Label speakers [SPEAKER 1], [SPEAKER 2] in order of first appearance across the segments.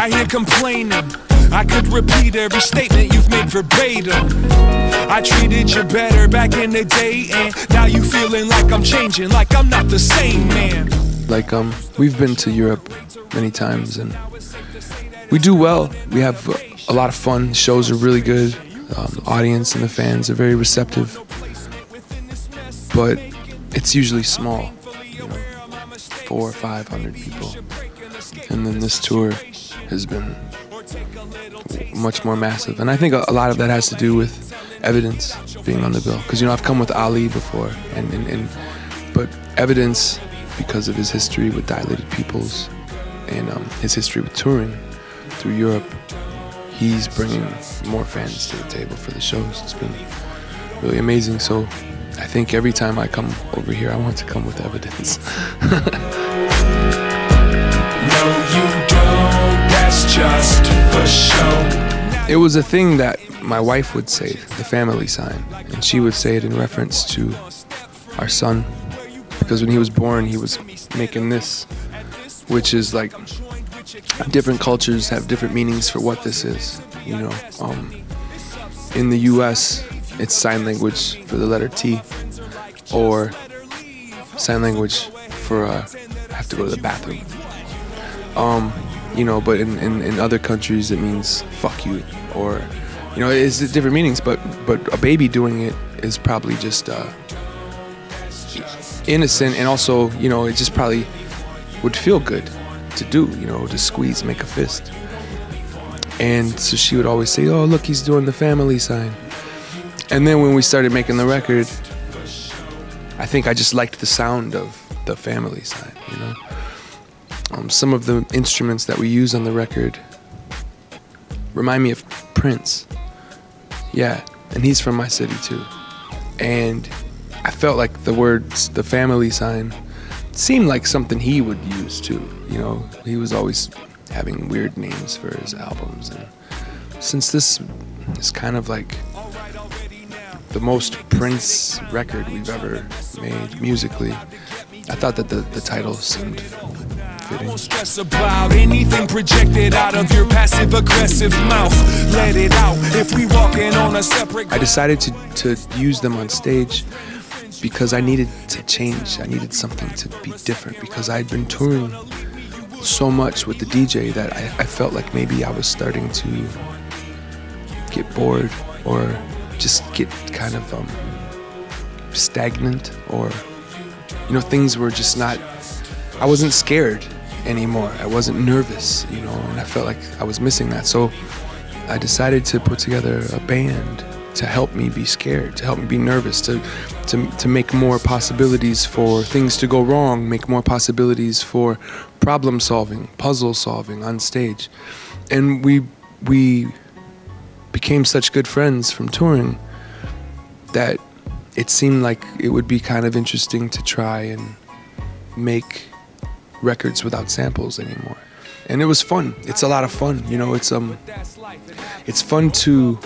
[SPEAKER 1] I hear complaining. I could repeat every statement you've made verbatim. I treated you better back in the day, and now you feeling like I'm changing, like I'm not the same man.
[SPEAKER 2] Like, we've been to Europe many times, and we do well. We have a lot of fun. The shows are really good. The audience and the fans are very receptive. But it's usually small, you know, 400 or 500 people. And then this tour has been much more massive. And I think a lot of that has to do with Evidence being on the bill. Because, you know, I've come with Ali before, but Evidence, because of his history with Dilated Peoples and his history with touring through Europe, he's bringing more fans to the table for the shows. It's been really amazing. So I think every time I come over here, I want to come with Evidence.
[SPEAKER 1] No, you don't. That's just for show.
[SPEAKER 2] It was a thing that my wife would say, the family sign, and she would say it in reference to our son, because when he was born, he was making this, which is like, different cultures have different meanings for what this is, you know. In the US, it's sign language for the letter T, or sign language for I have to go to the bathroom. You know, but in other countries it means fuck you, or, you know, it's different meanings, but a baby doing it is probably just innocent, and also, you know, it just probably would feel good to do, you know, to squeeze, make a fist. And so she would always say, oh, look, he's doing the family sign. And then when we started making the record, I think I just liked the sound of the family sign, you know. Some of the instruments that we use on the record remind me of Prince. Yeah, and he's from my city too. And I felt like the words, the family sign, seemed like something he would use too. You know, he was always having weird names for his albums. And since this is kind of like the most Prince record we've ever made musically, I thought that the title seemed fitting.
[SPEAKER 1] Won't stress about anything projected out of your passive aggressive mouth. Let it out if we walking on a separate.
[SPEAKER 2] I decided to use them on stage because I needed to change. I needed something to be different, because I'd been touring so much with the DJ that I felt like maybe I was starting to get bored, or just get kind of stagnant, or, you know, things were just not, I wasn't scared anymore. I wasn't nervous, you know, and I felt like I was missing that. So I decided to put together a band to help me be scared, to help me be nervous, to make more possibilities for things to go wrong, make more possibilities for problem solving, puzzle solving on stage. And we became such good friends from touring that it seemed like it would be kind of interesting to try and make records without samples anymore. And it was fun. It's a lot of fun, you know. It's fun to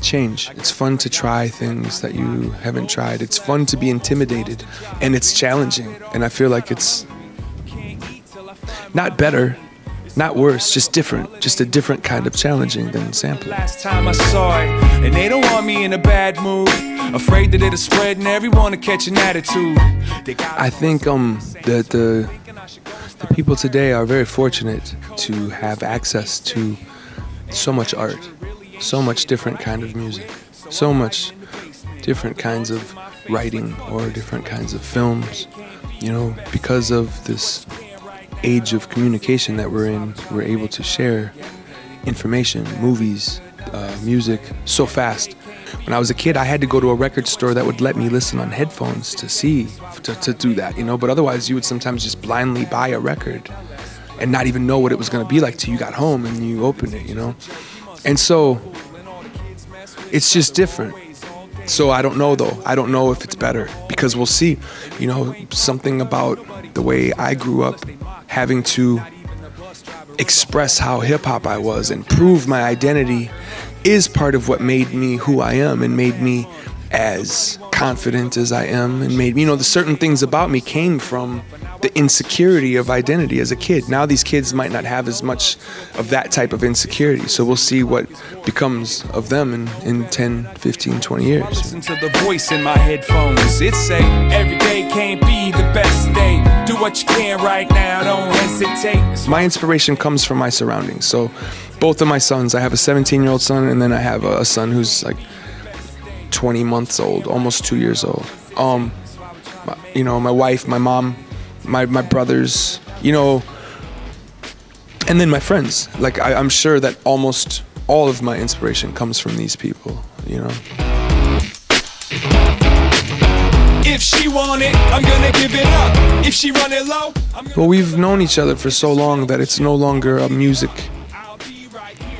[SPEAKER 2] change. It's fun to try things that you haven't tried. It's fun to be intimidated, and it's challenging. And I feel like it's not better, not worse, just different. Just a different kind of challenging than sampling.
[SPEAKER 1] Last time I saw it, and they don't want me in a bad mood. Afraid that it'll spread and everyone will catch an attitude.
[SPEAKER 2] I think that the people today are very fortunate to have access to so much art, so much different kind of music, so much different kinds of writing or different kinds of films. You know, because of this age of communication that we're in, we're able to share information, movies, music so fast. When I was a kid, I had to go to a record store that would let me listen on headphones to do that, you know. But otherwise, you would sometimes just blindly buy a record and not even know what it was going to be like till you got home and you opened it, you know. And so it's just different. So I don't know, though. I don't know if it's better, because we'll see. You know, something about the way I grew up, having to express how hip-hop I was and prove my identity, is part of what made me who I am and made me as confident as I am, and made, you know, the certain things about me came from the insecurity of identity as a kid. Now these kids might not have as much of that type of insecurity, so we'll see what becomes of them in 10, 15, 20 years.
[SPEAKER 1] Listen to the voice in my headphones. It say every day can't be the best day. Do what you can right now, don't hesitate.
[SPEAKER 2] My inspiration comes from my surroundings. So both of my sons, I have a 17-year-old son, and then I have a son who's like 20 months old, almost 2 years old. You know, my wife, my mom, my brothers, you know, and then my friends. Like I'm sure that almost all of my inspiration comes from these people, you know.
[SPEAKER 1] If she want it, I'm gonna give it up. If she run it low,
[SPEAKER 2] well, we've known each other for so long that it's no longer a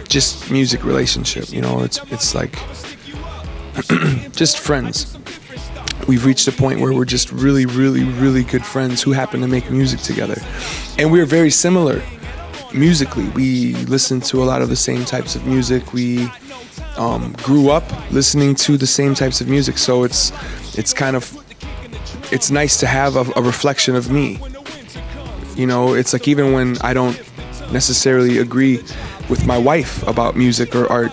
[SPEAKER 2] just music relationship, you know. It's like just friends. We've reached a point where we're just really, really, really good friends who happen to make music together. And we're very similar musically. We listen to a lot of the same types of music. We grew up listening to the same types of music. So it's nice to have a reflection of me. You know, it's like even when I don't necessarily agree with my wife about music or art,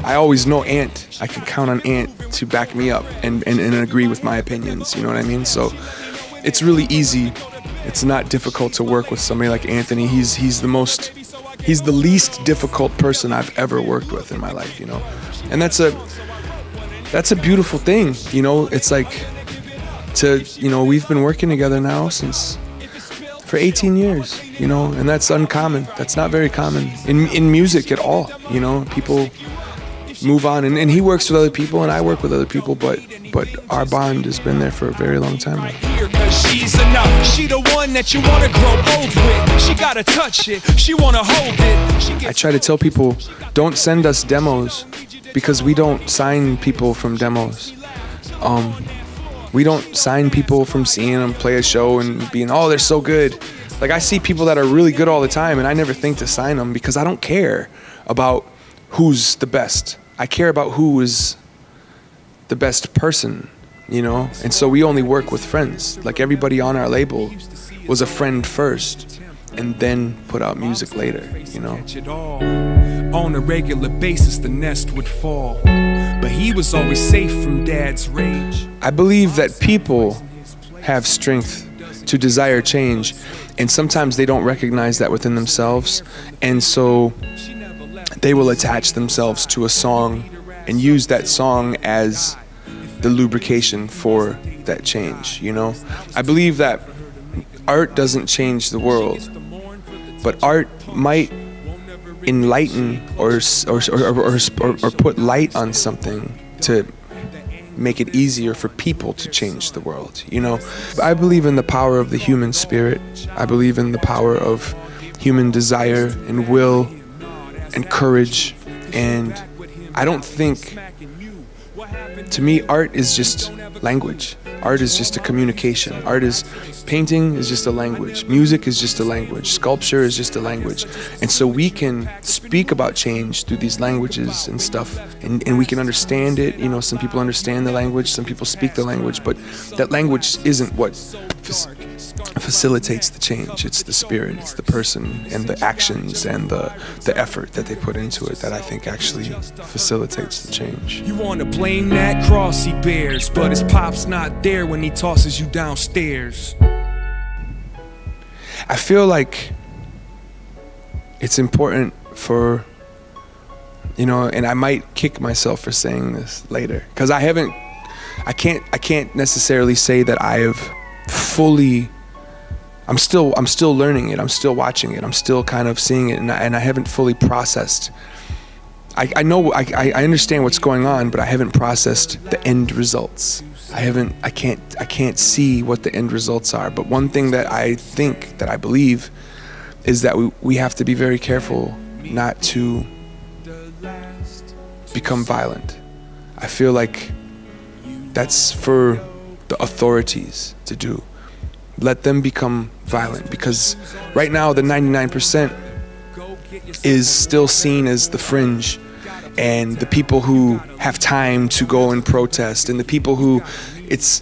[SPEAKER 2] I always know Ant. I can count on Ant to back me up and agree with my opinions, you know what I mean? So it's really easy. It's not difficult to work with somebody like Anthony. He's the least difficult person I've ever worked with in my life, you know? And that's a beautiful thing, you know? It's like you know, we've been working together now for 18 years, you know, and that's uncommon. That's not very common in music at all, you know? People move on, and he works with other people and I work with other people, but our bond has been there for a very long time now.
[SPEAKER 1] She's enough. She the one that you want to grow old with. She gotta touch it. She wanna hold it.
[SPEAKER 2] I try to tell people, don't send us demos, because we don't sign people from demos. We don't sign people from seeing them play a show and being, oh, they're so good. Like, I see people that are really good all the time, and I never think to sign them because I don't care about who's the best. I care about who is the best person, you know? And so we only work with friends. Like, everybody on our label was a friend first and then put out music later, you know?
[SPEAKER 1] On a regular basis, the nest would fall, but he was always safe from Dad's rage.
[SPEAKER 2] I believe that people have strength to desire change, and sometimes they don't recognize that within themselves, and so they will attach themselves to a song and use that song as the lubrication for that change, you know? I believe that art doesn't change the world, but art might enlighten or put light on something to make it easier for people to change the world, you know? I believe in the power of the human spirit. I believe in the power of human desire and will and courage, and I don't think, to me, art is just language. Art is just a communication. Painting is just a language. Music is just a language. Sculpture is just a language. And so we can speak about change through these languages and stuff, and we can understand it. You know, some people understand the language, some people speak the language, but that language isn't what facilitates the change. It's the spirit, it's the person, and the actions and the effort that they put into it that I think actually facilitates the change.
[SPEAKER 1] You wanna blame that cross he bears, but his pop's not there when he tosses you downstairs.
[SPEAKER 2] I feel like it's important for, you know, and I might kick myself for saying this later, because I can't necessarily say that I have fully, I'm still learning it, I'm still watching it, I'm still kind of seeing it, and I haven't fully processed. I know, I understand what's going on, but I haven't processed the end results. I can't see what the end results are. But one thing that I believe is that we have to be very careful not to become violent. I feel like that's for the authorities to do. Let them become violent, because right now the 99% is still seen as the fringe, and the people who have time to go and protest, and the people who it's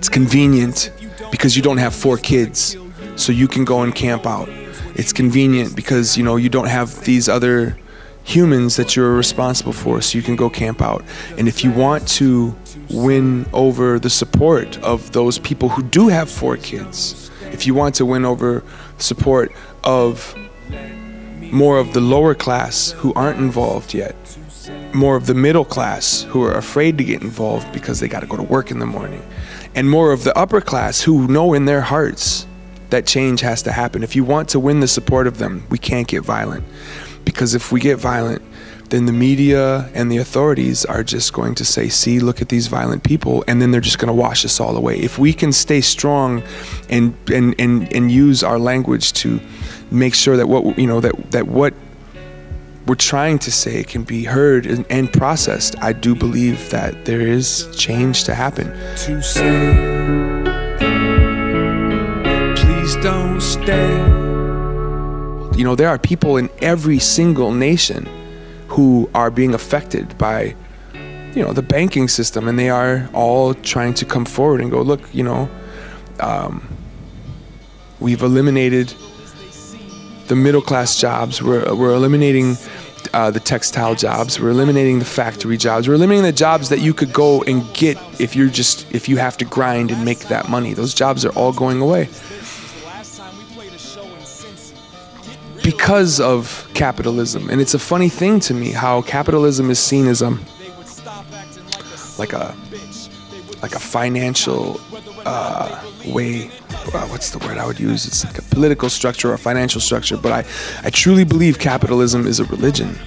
[SPEAKER 2] convenient because you don't have 4 kids, so you can go and camp out. It's convenient because you don't have these other humans that you're responsible for, so you can go camp out. And if you want to win over the support of those people who do have 4 kids, if you want to win over support of more of the lower class who aren't involved yet, more of the middle class who are afraid to get involved because they got to go to work in the morning, and more of the upper class who know in their hearts that change has to happen. If you want to win the support of them, we can't get violent. Because if we get violent, then the media and the authorities are just going to say, see, look at these violent people, and then they're just going to wash us all away. If we can stay strong and use our language to make sure that what we're trying to say can be heard and processed, I do believe that there is change to happen.
[SPEAKER 1] To say, please don't stay.
[SPEAKER 2] There are people in every single nation who are being affected by, the banking system, and they are all trying to come forward and go, look, we've eliminated the middle class jobs. We're eliminating the textile jobs. We're eliminating the factory jobs. We're eliminating the jobs that you could go and get if you have to grind and make that money. Those jobs are all going away because of capitalism. And it's a funny thing to me how capitalism is seen as like a financial way. What's the word I would use? It's like a political structure or a financial structure. But I truly believe capitalism is a religion,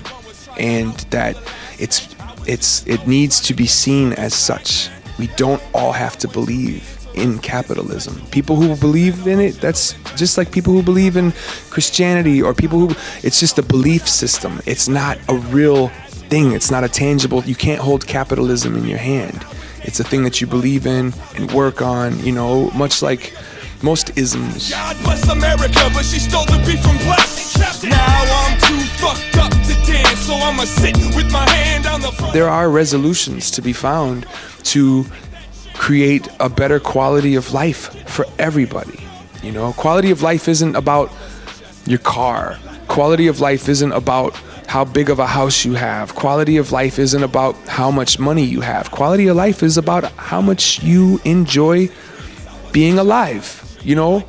[SPEAKER 2] and that it needs to be seen as such. We don't all have to believe in capitalism. People who believe in it, that's just like people who believe in Christianity, or people who, it's just a belief system. It's not a real thing. It's not a tangible, you can't hold capitalism in your hand. It's a thing that you believe in and work on, much like most isms.
[SPEAKER 1] God bless America, but she stole the beef from Bless. Now I'm too fucked up to dance, so I'ma sit with my hand on the front.
[SPEAKER 2] There are resolutions to be found to create a better quality of life for everybody. Quality of life isn't about your car. Quality of life isn't about how big of a house you have. Quality of life isn't about how much money you have. Quality of life is about how much you enjoy being alive.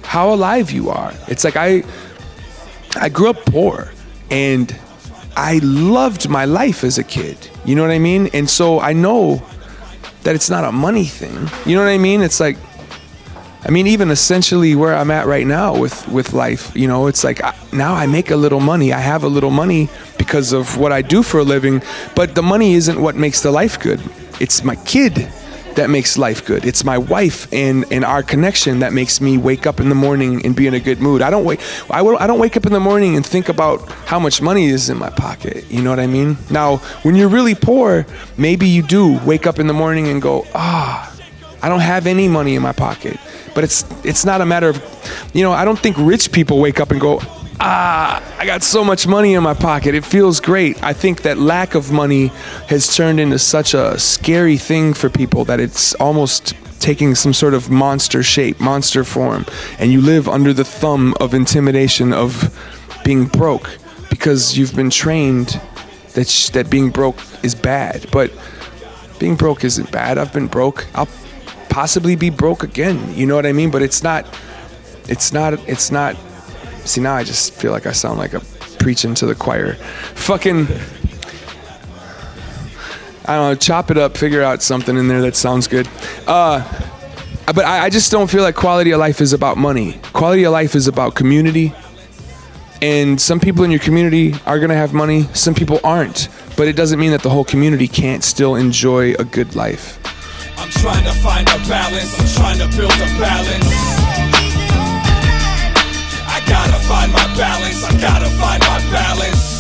[SPEAKER 2] How alive you are. It's like I grew up poor, and I loved my life as a kid. You know what I mean? And so I know that it's not a money thing. You know what I mean? It's like, even essentially where I'm at right now with life, it's like now I make a little money. I have a little money because of what I do for a living, but the money isn't what makes the life good. It's my kid that makes life good. It's my wife and our connection that makes me wake up in the morning and be in a good mood. I don't wake up in the morning and think about how much money is in my pocket. You know what I mean? Now, when you're really poor, maybe you do wake up in the morning and go, I don't have any money in my pocket. But it's not a matter of, I don't think rich people wake up and go, I got so much money in my pocket. It feels great. I think that lack of money has turned into such a scary thing for people that it's almost taking some sort of monster shape, monster form. And you live under the thumb of intimidation of being broke because you've been trained that being broke is bad. But being broke isn't bad. I've been broke. I'll possibly be broke again. You know what I mean? But it's not. See, now I just feel like I sound like a preaching to the choir. Fucking, I don't know, chop it up, figure out something in there that sounds good. But I just don't feel like quality of life is about money. Quality of life is about community. And some people in your community are gonna have money, some people aren't. But it doesn't mean that the whole community can't still enjoy a good life.
[SPEAKER 1] I'm trying to find a balance, I'm trying to build a balance. I gotta find my balance, I gotta find my balance.